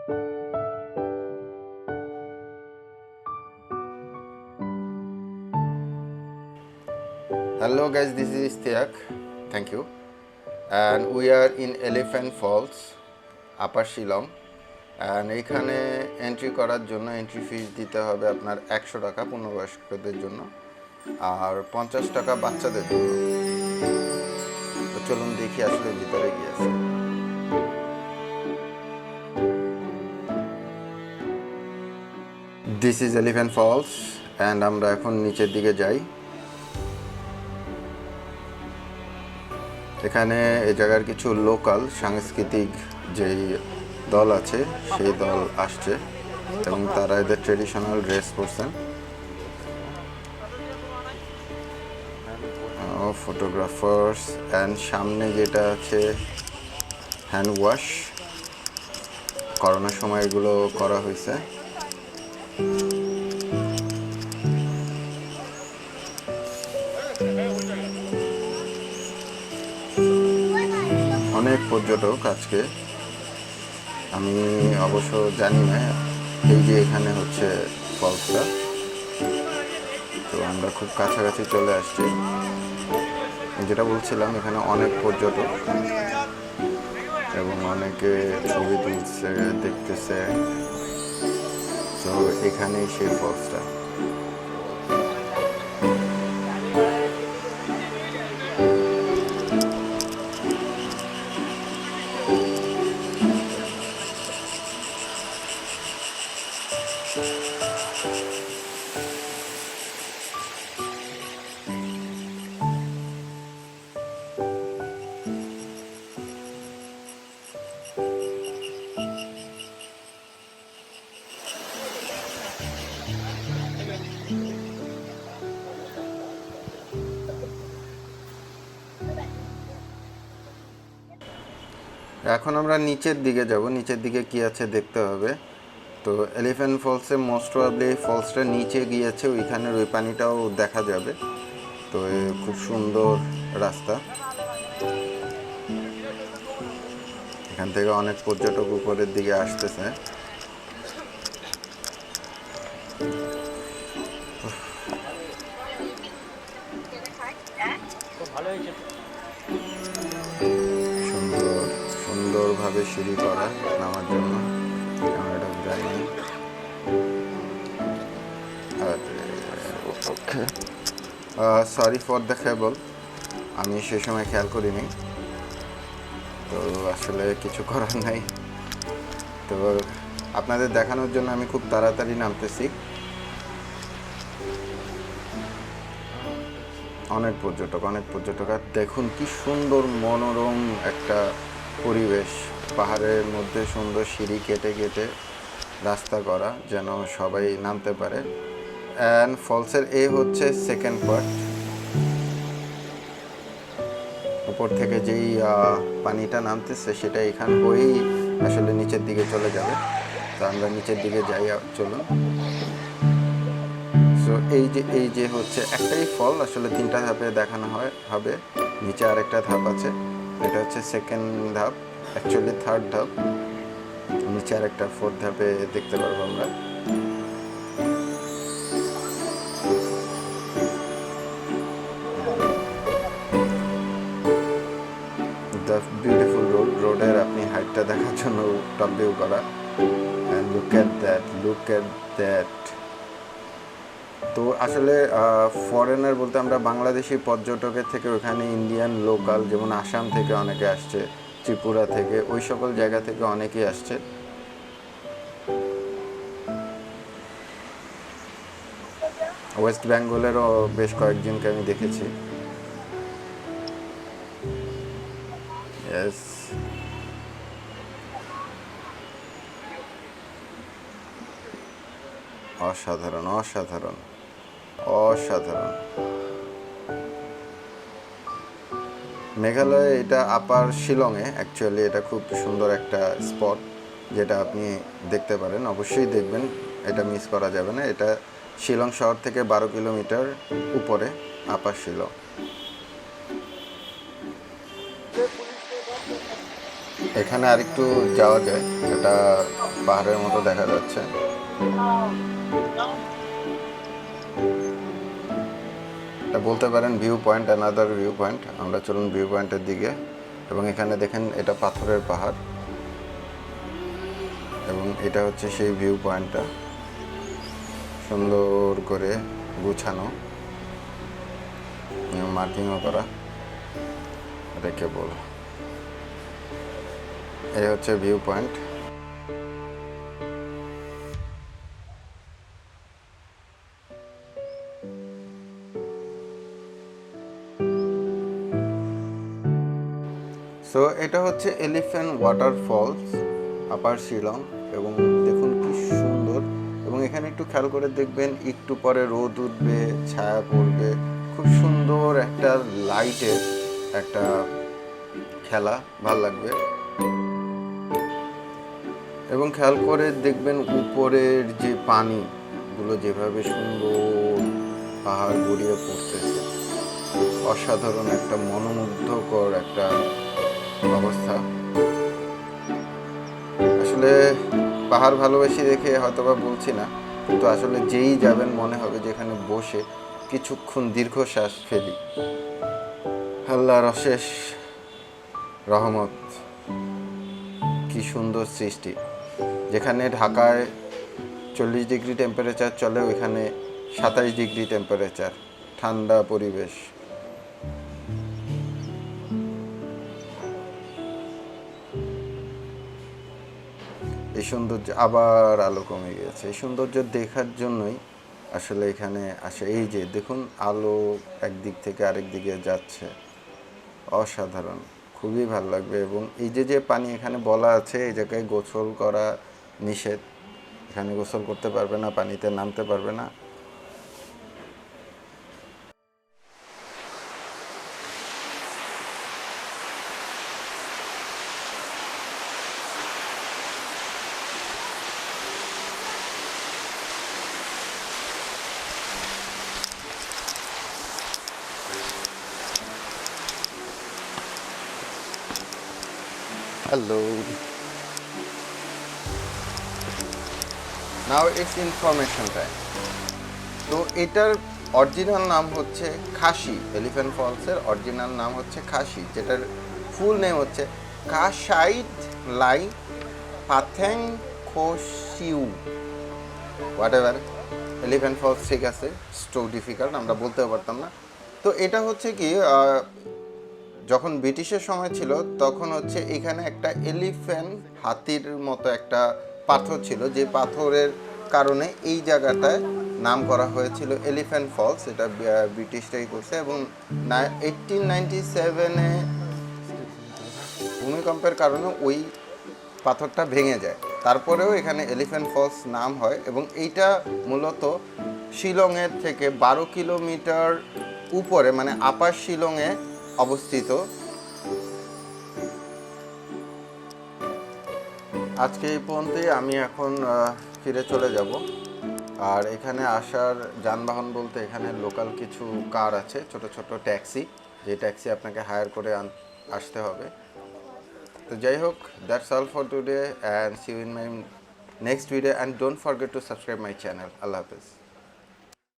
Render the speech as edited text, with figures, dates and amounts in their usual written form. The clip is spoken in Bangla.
Hello guys, this is Istiak. Thank you. And we are in Elephant Falls, Upper Shillong. And এখানে এন্ট্রি করার জন্য এন্ট্রি ফিস দিতে হবে আপনার 100 টাকা পূর্ণবয়স্কদের জন্য আর 50 টাকা বাচ্চাদের জন্য। তো চলুন দেখি আসলে ভিতরে কি আছে। This is Elephant Falls and আমরা এখন নিচের দিকে যাই। এখানে এই জায়গার কিছু লোকাল সাংস্কৃতিক যেই দল আছে সেই দল আসছে এবং তারা এদের ট্রেডিশনাল ড্রেস পরছেন। ফটোগ্রাফার্স অ্যান্ড সামনে যেটা আছে হ্যান্ড ওয়াশ, করোনার সময় এগুলো করা হয়েছে। অনেক পর্যটক আজকে, আমি অবশ্য জানি না এই যে এখানে হচ্ছে ফলসটা, তো আমরা খুব কাছাকাছি চলে আসছি। যেটা বলছিলাম এখানে অনেক পর্যটক এবং অনেকে ছবি তুলছে, দেখতেছে। তো এখানেই সেই ফলসটা। এখন আমরা নিচের দিকে যাব, নিচের দিকে কি আছে দেখতে হবে। তো এলিফ্যান্ট ফলসে মোস্ট প্রবাবলি এই ফলসটা নিচে গিয়েছে, ওইখানের ওই পানিটাও দেখা যাবে। তো খুব সুন্দর রাস্তা, এখান থেকে অনেক পর্যটক উপরের দিকে আসতেছে। সুন্দর সুন্দরভাবে সিঁড়ি করা নামার জন্য, আমরা এটা জানি। সরি ফর দ্য কেবল, আমি সে সময় খেয়াল করিনি, তো আসলে কিছু করার নাই। তো আপনাদের দেখানোর জন্য আমি খুব তাড়াতাড়ি নামতেছি। অনেক পর্যটক আর দেখুন কি সুন্দর মনোরম একটা পরিবেশ, পাহাড়ের মধ্যে সুন্দর সিঁড়ি কেটে কেটে রাস্তা করা যেন সবাই নামতে পারে। অ্যান্ড ফলসের হচ্ছে সেকেন্ড পার্ট। উপর থেকে যেই পানিটা নামতেছে সেটা এখান হয়েই আসলে নিচের দিকে চলে যাবে। তো আমরা নিচের দিকে যাই, চলুন। সো এই যে হচ্ছে একটাই ফল, আসলে 3টা ধাপে দেখানো হবে। নিচে আরেকটা ধাপ আছে, এটা হচ্ছে সেকেন্ড ধাপ, অ্যাকচুয়ালি থার্ড ধাপ। নিচে আরেকটা 4th ধাপে দেখতে পারবো আমরা। দ্য বিউটিফুল রোডের আপনি হাইটটা দেখার জন্য টপ ভিউ করা। And look at that. তো আসলে ফরেনার বলতে আমরা বাংলাদেশি পর্যটকের থেকে ওখানে ইন্ডিয়ান লোকাল, যেমন আসাম থেকে অনেকে আসছে, ত্রিপুরা থেকে, ওই সকল জায়গা থেকে অনেকেই আসছে। ওয়েস্ট বেঙ্গলেরও বেশ কয়েকজনকে আমি দেখেছি। ইয়েস, অসাধারণ অসাধারণ অসাধারণ। মেঘালয়ে এটা আপার শিলংয়ে, অ্যাকচুয়ালি এটা খুব সুন্দর একটা স্পট যেটা আপনি দেখতে পারেন, অবশ্যই দেখবেন, এটা মিস করা যাবে না। এটা শিলং শহর থেকে 12 কিলোমিটার উপরে আপার শিলং। এখানে আরেকটু যাওয়া যায়, এটা পাহাড়ের মতো দেখা যাচ্ছে। এটা বলতে পারেন view point, another view point. আমরা চলুন ভিউ পয়েন্টের দিকে। এবং এখানে দেখেন এটা পাথরের পাহাড়, এবং এটা হচ্ছে সেই ভিউ পয়েন্টটা, সুন্দর করে গুছানো, মার্কিংও করা। এটা কেবল এই হচ্ছে ভিউ পয়েন্ট। সো এটা হচ্ছে এলিফ্যান্ট ওয়াটারফলস, আপার শিলং। এবং দেখুন কি সুন্দর। এবং এখানে একটু খেয়াল করে দেখবেন, একটু পরে রোদ উঠবে, ছায়া পড়বে, খুব সুন্দর একটা লাইটের একটা খেলা, ভাল লাগবে। এবং খেয়াল করে দেখবেন উপরের যে পানিগুলো যেভাবে সুন্দর পাহাড় গড়িয়ে পড়তেছে, অসাধারণ একটা মনোমুগ্ধকর একটা অবস্থা। আসলে পাহাড় ভালোবাসি দেখে হয়তোবা বলছি না, কিন্তু আসলে যেই যাবেন মনে হবে যেখানে বসে কিছুক্ষণ দীর্ঘশ্বাস ফেলি। আল্লাহর অশেষ রহমত, কি সুন্দর সৃষ্টি। যেখানে ঢাকায় 40 ডিগ্রি টেম্পারেচার চলে, ওইখানে 27 ডিগ্রি টেম্পারেচার, ঠান্ডা পরিবেশ। এই সৌন্দর্য, আবার আলো কমে গেছে। এই সৌন্দর্য দেখার জন্যই আসলে এখানে আসে। এই যে দেখুন, আলো একদিক থেকে আরেক দিকে যাচ্ছে, অসাধারণ, খুবই ভালো লাগবে। এবং এই যে যে পানি এখানে বলা আছে, এই জায়গায় গোসল করা নিষেধ, এখানে গোসল করতে পারবে না, পানিতে নামতে পারবে না। Hello, now it's information time. তো এটার অরিজিনাল নাম হচ্ছে খাসি। এলিফ্যান্ট ফলসের অরিজিনাল নাম হচ্ছে খাসি, যেটার ফুল নেম হচ্ছে কাসাইড লাই পাথেং খোসিউ, হোয়াট এভার। এলিফ্যান্ট ফলস ঠিক আছে, স্ট্রো ডিফিকাল্ট, আমরা বলতেও পারতাম না। তো এটা হচ্ছে কি, যখন ব্রিটিশের সময় ছিল তখন হচ্ছে এখানে একটা এলিফ্যান্ট, হাতির মতো একটা পাথর ছিল, যে পাথরের কারণে এই জায়গাটায় নাম করা হয়েছিল এলিফ্যান্ট ফলস। এটা ব্রিটিশরাই করছে। এবং 1897-এ ভূমিকম্পের কারণে ওই পাথরটা ভেঙে যায়, তারপরেও এখানে এলিফ্যান্ট ফলস নাম হয়। এবং এইটা মূলত শিলংয়ের থেকে 12 কিলোমিটার উপরে, মানে আপার শিলংয়ে অবস্থিত। আজকে এই পর্যন্তই। আমি এখন ফিরে চলে যাব। আর এখানে আসার যানবাহন বলতে এখানে লোকাল কিছু কার আছে, ছোট ছোট ট্যাক্সি, যে ট্যাক্সি আপনাকে হায়ার করে আসতে হবে। তো যাই হোক, that's all for today, and see you in my next video, and don't forget to subscribe my channel. আল্লাহ হাফেজ।